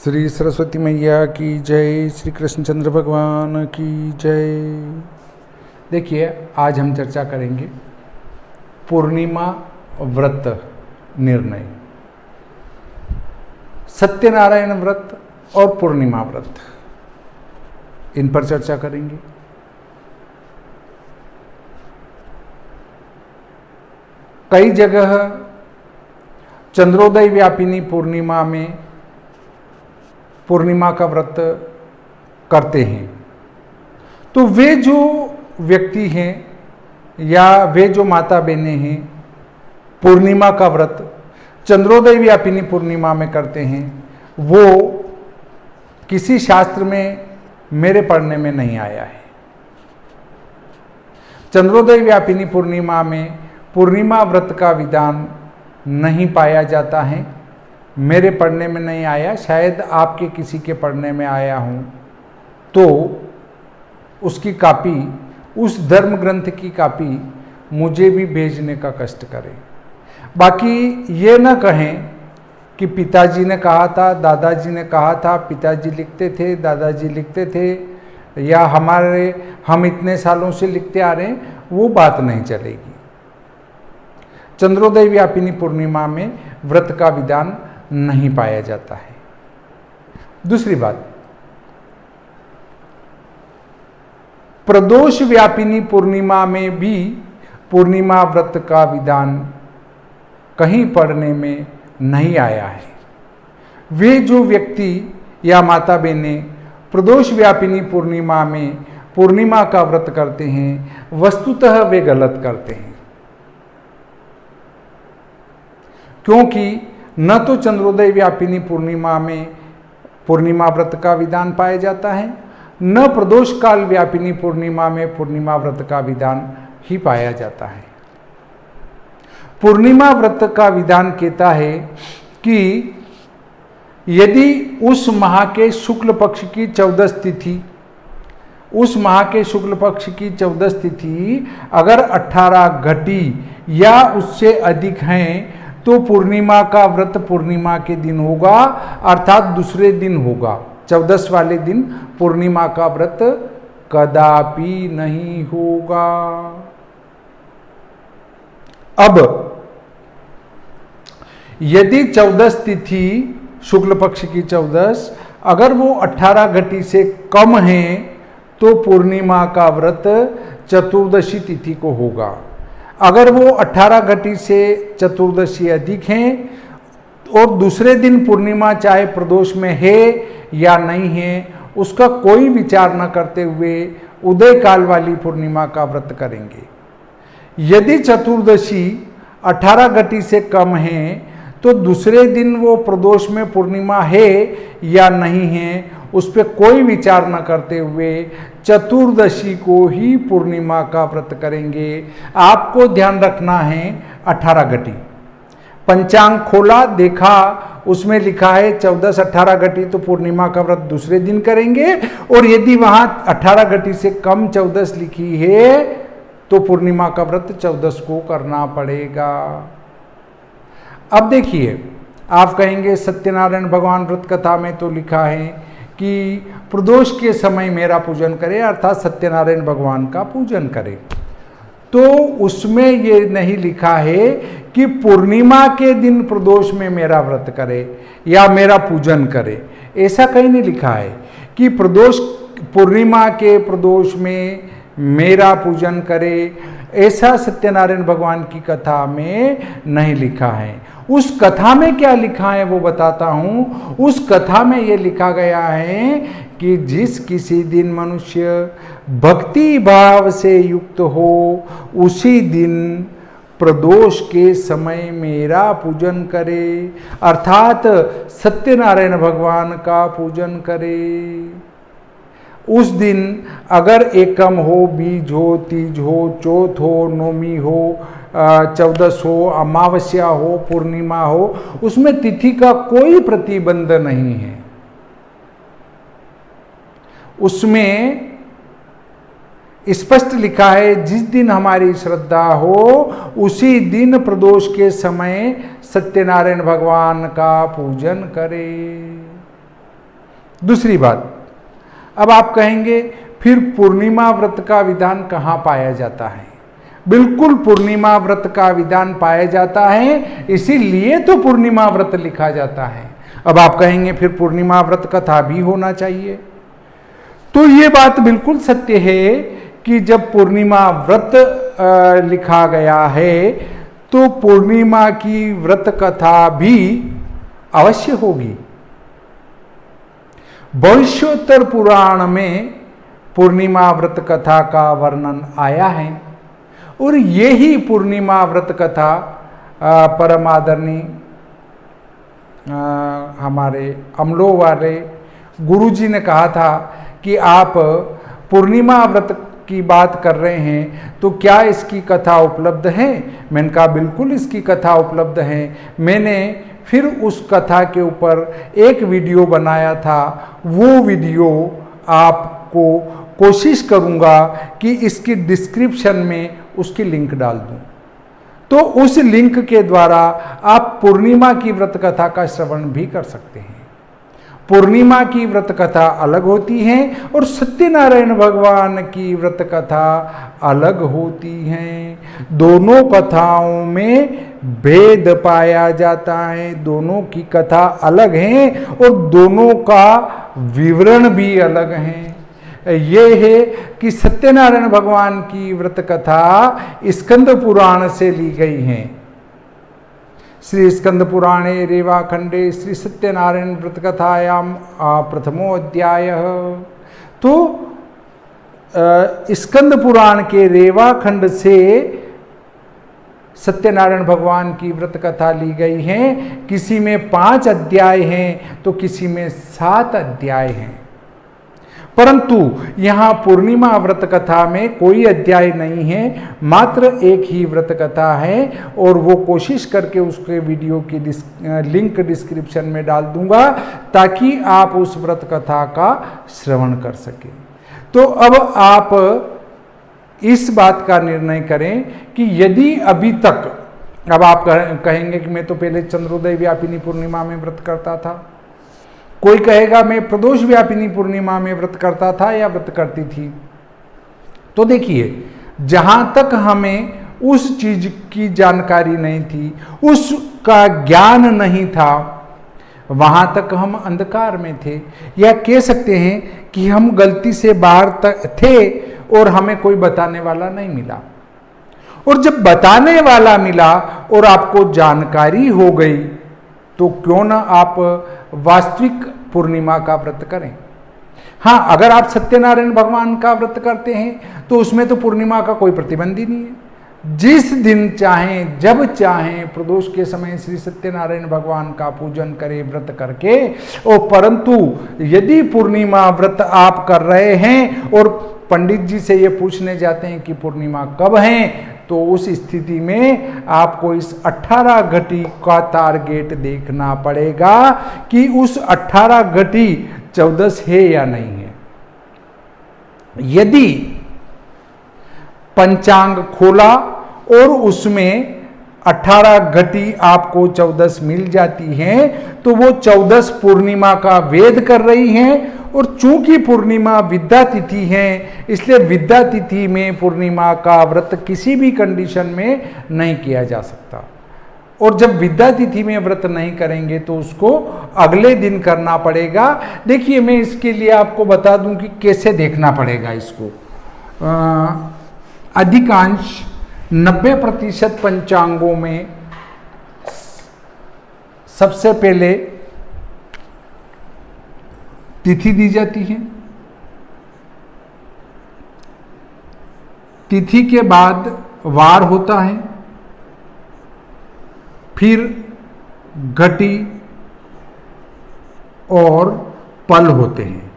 श्री सरस्वती मैया की जय, श्री कृष्णचंद्र भगवान की जय। देखिए, आज हम चर्चा करेंगे पूर्णिमा व्रत निर्णय, सत्यनारायण व्रत और पूर्णिमा व्रत, इन पर चर्चा करेंगे। कई जगह चंद्रोदय व्यापिनी पूर्णिमा में पूर्णिमा का व्रत करते हैं, तो वे जो व्यक्ति हैं या वे जो माता बहनें हैं पूर्णिमा का व्रत चंद्रोदय व्यापिनी पूर्णिमा में करते हैं, वो किसी शास्त्र में मेरे पढ़ने में नहीं आया है। चंद्रोदय व्यापिनी पूर्णिमा में पूर्णिमा व्रत का विधान नहीं पाया जाता है, मेरे पढ़ने में नहीं आया। शायद आपके किसी के पढ़ने में आया हूँ तो उसकी कॉपी, उस धर्म ग्रंथ की कॉपी मुझे भी भेजने का कष्ट करें। बाकी ये न कहें कि पिताजी ने कहा था, दादाजी ने कहा था, पिताजी लिखते थे, दादाजी लिखते थे, या हम इतने सालों से लिखते आ रहे हैं, वो बात नहीं चलेगी। चंद्रोदय व्यापिनी पूर्णिमा में व्रत का विधान नहीं पाया जाता है। दूसरी बात, प्रदोष व्यापिनी पूर्णिमा में भी पूर्णिमा व्रत का विधान कहीं पढ़ने में नहीं आया है। वे जो व्यक्ति या माता बहनें प्रदोष व्यापिनी पूर्णिमा में पूर्णिमा का व्रत करते हैं, वस्तुतः वे गलत करते हैं, क्योंकि न तो चंद्रोदय व्यापिनी पूर्णिमा में पूर्णिमा व्रत का विधान पाया जाता है, न प्रदोष काल व्यापिनी पूर्णिमा में पूर्णिमा व्रत का विधान ही पाया जाता है। पूर्णिमा व्रत का विधान कहता है कि यदि उस माह के शुक्ल पक्ष की 14 तिथि, उस माह के शुक्ल पक्ष की 14 तिथि अगर 18 घटी या उससे अधिक हैं तो पूर्णिमा का व्रत पूर्णिमा के दिन होगा, अर्थात दूसरे दिन होगा। 14 वाले दिन पूर्णिमा का व्रत कदापि नहीं होगा। अब यदि 14 तिथि शुक्ल पक्ष की 14 अगर वो 18 घटी से कम है तो पूर्णिमा का व्रत चतुर्दशी तिथि को होगा। अगर वो 18 घटी से चतुर्दशी अधिक हैं और दूसरे दिन पूर्णिमा चाहे प्रदोष में है या नहीं है, उसका कोई विचार न करते हुए उदय काल वाली पूर्णिमा का व्रत करेंगे। यदि चतुर्दशी 18 घटी से कम है तो दूसरे दिन वो प्रदोष में पूर्णिमा है या नहीं है, उस पर कोई विचार न करते हुए चतुर्दशी को ही पूर्णिमा का व्रत करेंगे। आपको ध्यान रखना है 18 घटी। पंचांग खोला, देखा, उसमें लिखा है 14-18 घटी तो पूर्णिमा का व्रत दूसरे दिन करेंगे, और यदि वहां 18 घटी से कम 14 लिखी है तो पूर्णिमा का व्रत 14 को करना पड़ेगा। अब देखिए, आप कहेंगे सत्यनारायण भगवान व्रत कथा में तो लिखा है कि प्रदोष के समय मेरा पूजन करे, अर्थात सत्यनारायण भगवान का पूजन करे, तो उसमें ये नहीं लिखा है कि पूर्णिमा के दिन प्रदोष में मेरा व्रत करे या मेरा पूजन करे। ऐसा कहीं नहीं लिखा है कि प्रदोष पूर्णिमा के प्रदोष में मेरा पूजन करे, ऐसा सत्यनारायण भगवान की कथा में नहीं लिखा है। उस कथा में क्या लिखा है वो बताता हूँ। उस कथा में ये लिखा गया है कि जिस किसी दिन मनुष्य भक्ति भाव से युक्त हो उसी दिन प्रदोष के समय मेरा पूजन करे, अर्थात सत्यनारायण भगवान का पूजन करे। उस दिन अगर एकम हो, बीज हो, तीज हो, चौथ हो, नौमी हो, 14 हो, अमावस्या हो, पूर्णिमा हो, उसमें तिथि का कोई प्रतिबंध नहीं है। उसमें स्पष्ट लिखा है जिस दिन हमारी श्रद्धा हो उसी दिन प्रदोष के समय सत्यनारायण भगवान का पूजन करें। दूसरी बात, अब आप कहेंगे फिर पूर्णिमा व्रत का विधान कहाँ पाया जाता है? बिल्कुल पूर्णिमा व्रत का विधान पाया जाता है, इसीलिए तो पूर्णिमा व्रत लिखा जाता है। अब आप कहेंगे फिर पूर्णिमा व्रत कथा भी होना चाहिए। तो ये बात बिल्कुल सत्य है कि जब पूर्णिमा व्रत लिखा गया है तो पूर्णिमा की व्रत कथा भी अवश्य होगी। भविष्योत्तर पुराण में पूर्णिमा व्रत कथा का वर्णन आया है और यही पूर्णिमा व्रत कथा परम आदरणीय हमारे अमलों वाले गुरुजी ने कहा था कि आप पूर्णिमा व्रत की बात कर रहे हैं तो क्या इसकी कथा उपलब्ध है? मैंने कहा बिल्कुल इसकी कथा उपलब्ध है। मैंने फिर उस कथा के ऊपर एक वीडियो बनाया था, वो वीडियो आपको कोशिश करूंगा कि इसकी डिस्क्रिप्शन में उसकी लिंक डाल दूं, तो उस लिंक के द्वारा आप पूर्णिमा की व्रत कथा का श्रवण भी कर सकते हैं। पूर्णिमा की व्रत कथा अलग होती है और सत्यनारायण भगवान की व्रत कथा अलग होती है। दोनों कथाओं में भेद पाया जाता है, दोनों की कथा अलग है और दोनों का विवरण भी अलग है। ये है कि सत्यनारायण भगवान की व्रत कथा स्कंद पुराण से ली गई है। श्री स्कंद पुराणे रेवाखंडे श्री सत्यनारायण व्रत कथायाम प्रथमो अध्याय। तो स्कंद पुराण के रेवाखंड से सत्यनारायण भगवान की व्रत कथा ली गई है। किसी में 5 अध्याय हैं तो किसी में 7 अध्याय हैं, परंतु यहाँ पूर्णिमा व्रत कथा में कोई अध्याय नहीं है, मात्र एक ही व्रत कथा है और वो कोशिश करके उसके वीडियो की लिंक डिस्क्रिप्शन में डाल दूंगा ताकि आप उस व्रत कथा का श्रवण कर सकें। तो अब आप इस बात का निर्णय करें कि यदि अभी तक, अब आप कहेंगे कि मैं तो पहले चंद्रोदय व्यापिनी पूर्णिमा में व्रत करता था, कोई कहेगा मैं प्रदोष व्यापिनी पूर्णिमा में व्रत करता था या व्रत करती थी। तो देखिए, जहां तक हमें उस चीज की जानकारी नहीं थी, उसका ज्ञान नहीं था, वहां तक हम अंधकार में थे, या कह सकते हैं कि हम गलती से बाहर तक थे और हमें कोई बताने वाला नहीं मिला। और जब बताने वाला मिला और आपको जानकारी हो गई तो क्यों ना आप वास्तविक पूर्णिमा का व्रत करें। हाँ, अगर आप सत्यनारायण भगवान का व्रत करते हैं तो उसमें तो पूर्णिमा का कोई प्रतिबंध ही नहीं है। जिस दिन चाहें, जब चाहें, प्रदोष के समय श्री सत्यनारायण भगवान का पूजन करें व्रत करके। और परंतु यदि पूर्णिमा व्रत आप कर रहे हैं और पंडित जी से ये पूछने जाते हैं कि पूर्णिमा कब है, तो उस स्थिति में आपको इस 18 घटी का टारगेट देखना पड़ेगा कि उस 18 घटी 14 है या नहीं है। यदि पंचांग खोला और उसमें 18 घटी आपको 14 मिल जाती हैं तो वो 14 पूर्णिमा का वेद कर रही हैं। और चूंकि पूर्णिमा विद्या तिथि है, इसलिए विद्या तिथि में पूर्णिमा का व्रत किसी भी कंडीशन में नहीं किया जा सकता। और जब विद्या तिथि में व्रत नहीं करेंगे तो उसको अगले दिन करना पड़ेगा। देखिए, मैं इसके लिए आपको बता दूं कि कैसे देखना पड़ेगा इसको। अधिकांश 90% पंचांगों में सबसे पहले तिथि दी जाती है, तिथि के बाद वार होता है, फिर घटी और पल होते हैं।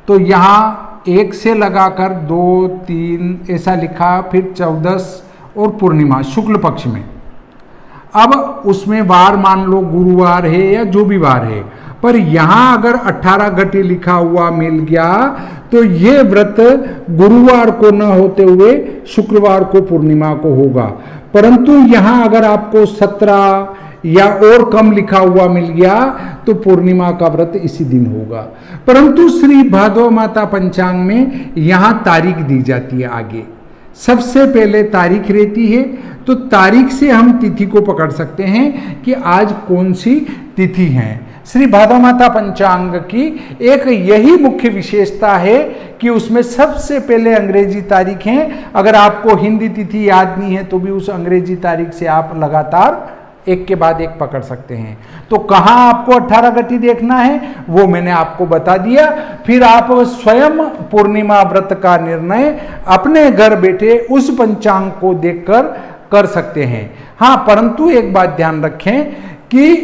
तो यहाँ 1 से लगाकर 2, 3 ऐसा लिखा, फिर 14 और पूर्णिमा शुक्ल पक्ष में। अब उसमें वार मान लो गुरुवार है या जो भी वार है, पर यहां अगर 18 घटी लिखा हुआ मिल गया तो ये व्रत गुरुवार को न होते हुए शुक्रवार को पूर्णिमा को होगा। परंतु यहां अगर आपको 17 या और कम लिखा हुआ मिल गया तो पूर्णिमा का व्रत इसी दिन होगा। परंतु श्री भादव माता पंचांग में यहां तारीख दी जाती है आगे, सबसे पहले तारीख रहती है, तो तारीख से हम तिथि को पकड़ सकते हैं कि आज कौन सी तिथि है। श्री भादव माता पंचांग की एक यही मुख्य विशेषता है कि उसमें सबसे पहले अंग्रेजी तारीख है। अगर आपको हिंदी तिथि याद नहीं है तो भी उस अंग्रेजी तारीख से आप लगातार एक के बाद एक पकड़ सकते हैं। तो कहाँ आपको 18 घटी देखना है वो मैंने आपको बता दिया। फिर आप स्वयं पूर्णिमा व्रत का निर्णय अपने घर बैठे उस पंचांग को देखकर कर सकते हैं। हाँ, परंतु एक बात ध्यान रखें कि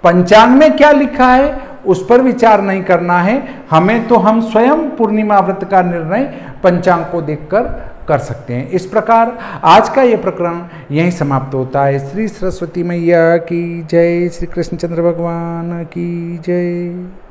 पंचांग में क्या लिखा है उस पर विचार नहीं करना है हमें, तो हम स्वयं पूर्णिमा व्रत का निर्णय पंचांग को देखकर कर सकते हैं। इस प्रकार आज का ये प्रकरण यहीं समाप्त होता है। श्री सरस्वती मैया की जय, श्री कृष्णचंद्र भगवान की जय।